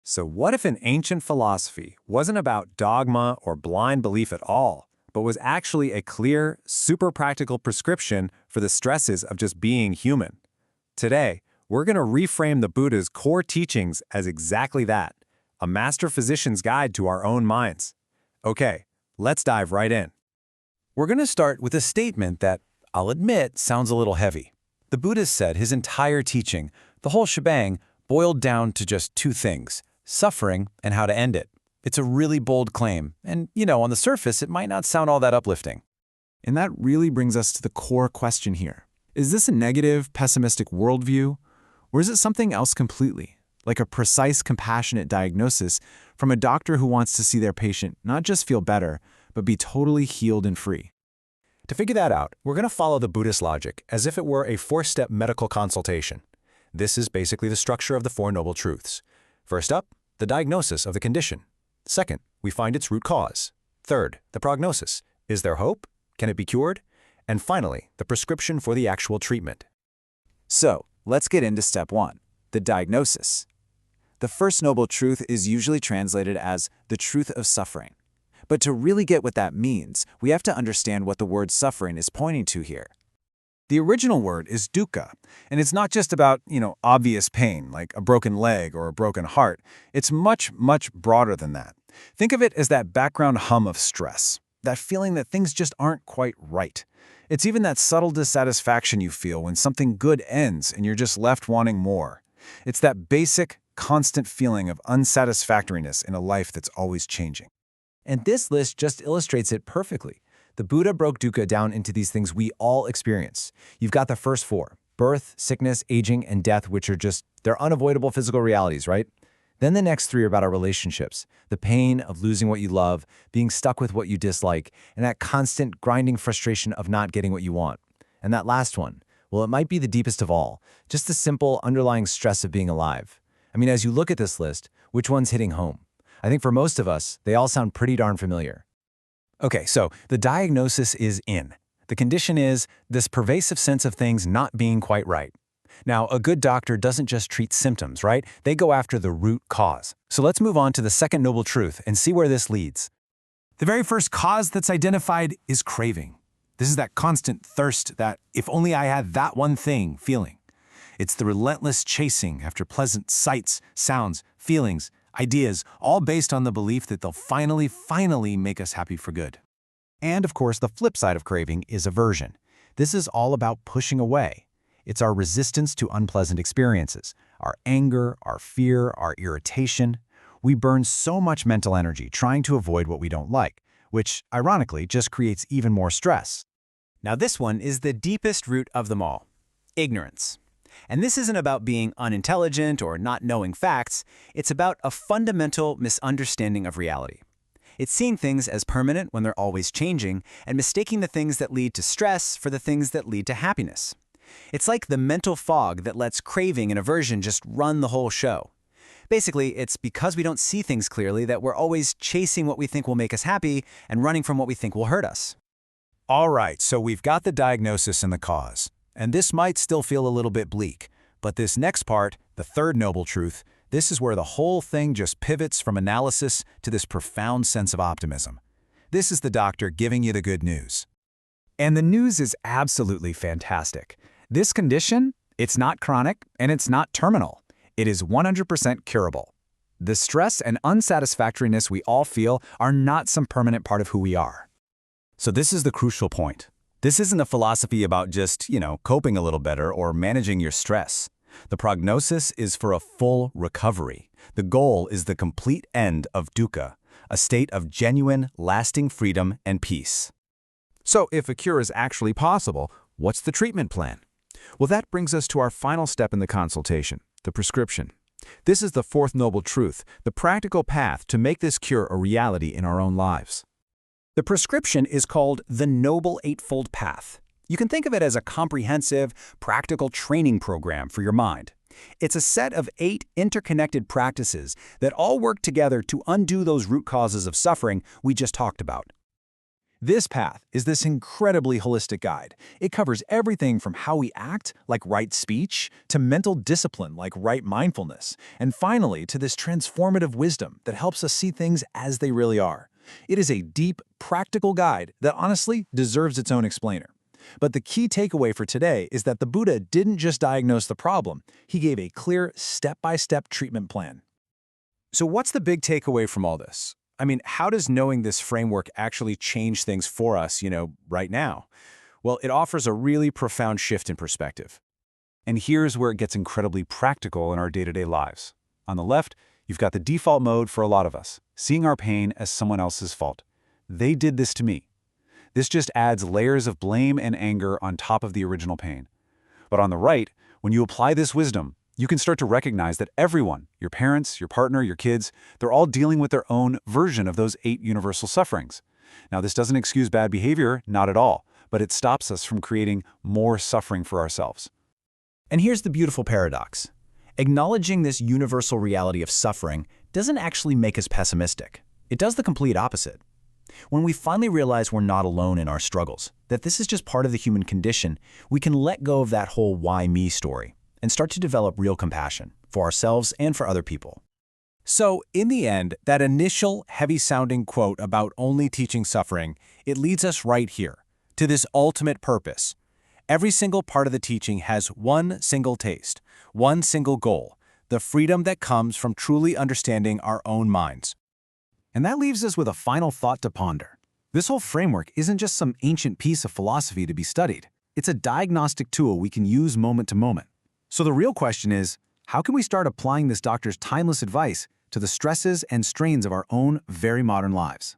So what if an ancient philosophy wasn't about dogma or blind belief at all, but was actually a clear, super practical prescription for the stresses of just being human? Today, we're going to reframe the Buddha's core teachings as exactly that, a master physician's guide to our own minds. Okay, let's dive right in. We're going to start with a statement that, I'll admit, sounds a little heavy. The Buddha said his entire teaching, the whole shebang, boiled down to just two things: suffering and how to end it. It's a really bold claim, and, on the surface, it might not sound all that uplifting. And that really brings us to the core question here. Is this a negative, pessimistic worldview, or is it something else completely, like a precise, compassionate diagnosis from a doctor who wants to see their patient not just feel better, but be totally healed and free? To figure that out, we're going to follow the Buddhist logic as if it were a four-step medical consultation. This is basically the structure of the Four Noble Truths. First up, the diagnosis of the condition. Second, we find its root cause. Third, the prognosis. Is there hope? Can it be cured? And finally, the prescription for the actual treatment. So, let's get into step one, the diagnosis. The first noble truth is usually translated as the truth of suffering. But to really get what that means, we have to understand what the word suffering is pointing to here. The original word is dukkha, and it's not just about, obvious pain, like a broken leg or a broken heart. It's much, much broader than that. Think of it as that background hum of stress, that feeling that things just aren't quite right. It's even that subtle dissatisfaction you feel when something good ends and you're just left wanting more. It's that basic, constant feeling of unsatisfactoriness in a life that's always changing. And this list just illustrates it perfectly. The Buddha broke dukkha down into these things we all experience. You've got the first four: birth, sickness, aging, and death, which are they're unavoidable physical realities, right? Then the next three are about our relationships, the pain of losing what you love, being stuck with what you dislike, and that constant grinding frustration of not getting what you want. And that last one, well, it might be the deepest of all, just the simple underlying stress of being alive. I mean, as you look at this list, which one's hitting home? I think for most of us, they all sound pretty darn familiar. Okay, so the diagnosis is in. The condition is this pervasive sense of things not being quite right. Now, a good doctor doesn't just treat symptoms, right? They go after the root cause. So let's move on to the second noble truth and see where this leads. The very first cause that's identified is craving. This is that constant thirst, that if only I had that one thing feeling. It's the relentless chasing after pleasant sights, sounds, feelings, ideas, all based on the belief that they'll finally make us happy for good. And of course, the flip side of craving is aversion. This is all about pushing away. It's our resistance to unpleasant experiences, our anger, our fear, our irritation. We burn so much mental energy trying to avoid what we don't like, which, ironically, just creates even more stress. Now this one is the deepest root of them all: ignorance. And this isn't about being unintelligent or not knowing facts. It's about a fundamental misunderstanding of reality. It's seeing things as permanent when they're always changing, and mistaking the things that lead to stress for the things that lead to happiness. It's like the mental fog that lets craving and aversion just run the whole show. Basically, it's because we don't see things clearly that we're always chasing what we think will make us happy and running from what we think will hurt us. All right, so we've got the diagnosis and the cause. And this might still feel a little bit bleak, but this next part, the third noble truth, this is where the whole thing just pivots from analysis to this profound sense of optimism. This is the doctor giving you the good news. And the news is absolutely fantastic. This condition, it's not chronic and it's not terminal. It is 100% curable. The stress and unsatisfactoriness we all feel are not some permanent part of who we are. So this is the crucial point. This isn't a philosophy about just, coping a little better or managing your stress. The prognosis is for a full recovery. The goal is the complete end of dukkha, a state of genuine, lasting freedom and peace. So if a cure is actually possible, what's the treatment plan? Well, that brings us to our final step in the consultation, the prescription. This is the fourth noble truth, the practical path to make this cure a reality in our own lives. The prescription is called the Noble Eightfold Path. You can think of it as a comprehensive, practical training program for your mind. It's a set of 8 interconnected practices that all work together to undo those root causes of suffering we just talked about. This path is this incredibly holistic guide. It covers everything from how we act, like right speech, to mental discipline, like right mindfulness, and finally to this transformative wisdom that helps us see things as they really are. It is a deep, practical guide that honestly deserves its own explainer. But the key takeaway for today is that the Buddha didn't just diagnose the problem, he gave a clear, step-by-step treatment plan. So what's the big takeaway from all this? I mean, how does knowing this framework actually change things for us, right now? Well, it offers a really profound shift in perspective. And here's where it gets incredibly practical in our day-to-day lives. On the left, you've got the default mode for a lot of us, seeing our pain as someone else's fault. They did this to me. This just adds layers of blame and anger on top of the original pain. But on the right, when you apply this wisdom, you can start to recognize that everyone, your parents, your partner, your kids, they're all dealing with their own version of those 8 universal sufferings. Now, this doesn't excuse bad behavior, not at all, but it stops us from creating more suffering for ourselves. And here's the beautiful paradox. Acknowledging this universal reality of suffering doesn't actually make us pessimistic. It does the complete opposite. When we finally realize we're not alone in our struggles, that this is just part of the human condition, we can let go of that whole why me story and start to develop real compassion for ourselves and for other people. So, in the end, that initial heavy-sounding quote about only teaching suffering, it leads us right here, to this ultimate purpose. Every single part of the teaching has one single taste, one single goal, the freedom that comes from truly understanding our own minds. And that leaves us with a final thought to ponder. This whole framework isn't just some ancient piece of philosophy to be studied. It's a diagnostic tool we can use moment to moment. So the real question is, how can we start applying this doctor's timeless advice to the stresses and strains of our own very modern lives?